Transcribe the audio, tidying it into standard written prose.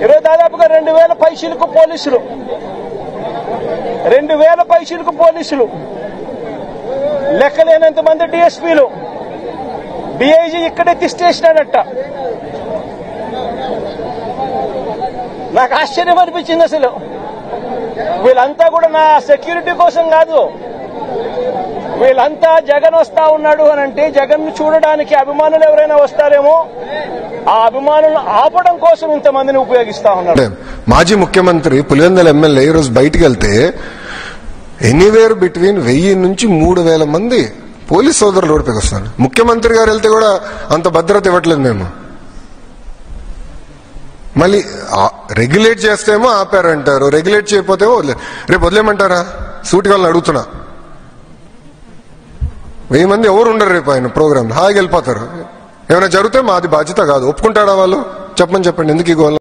ఈరోజు దాదాపుగా 2000 పైసలకు పోలీసులు 2000 పైసలకు పోలీసులు, లెక్కలేనంత మంది డిఎస్పీలు, డిఐజీ ఇక్కడే తిష్టేసినాడట. నాకు ఆశ్చర్యం అనిపించింది. అసలు వీళ్ళంతా కూడా నా సెక్యూరిటీ కోసం కాదు, వీళ్ళంతా జగన్ వస్తా ఉన్నాడు అని అంటే జగన్ ను చూడడానికి అభిమానులు ఎవరైనా వస్తారేమో, ఆ అభిమానులను ఆపడం కోసం ఇంతమందిని ఉపయోగిస్తా ఉన్నారు. మాజీ ముఖ్యమంత్రి పులివెందుల ఎమ్మెల్యే ఈ రోజు బయటికి వెళ్తే ఎనీవేర్ బిట్వీన్ 1000 నుంచి 3000 మంది పోలీస్ సోదరులు రోడ్డుపైకి వస్తారు. ముఖ్యమంత్రి గారు వెళ్తే కూడా అంత భద్రత ఇవ్వట్లేదు మేము. మళ్ళీ రెగ్యులేట్ చేస్తేమో ఆపారంటారు, రెగ్యులేట్ చేయకపోతేమో రేపు వదిలేమంటారా? సూటి వాళ్ళని అడుగుతున్నా. 1000 మంది ఎవరు ఉండరు రేపు ఆయన ప్రోగ్రామ్, హాయిగా వెళ్ళిపోతారు. ఏమైనా జరిగితే మాది బాధ్యత కాదు. ఒప్పుకుంటాడా వాళ్ళు? చెప్పండి ఎందుకు ఈ గోల్?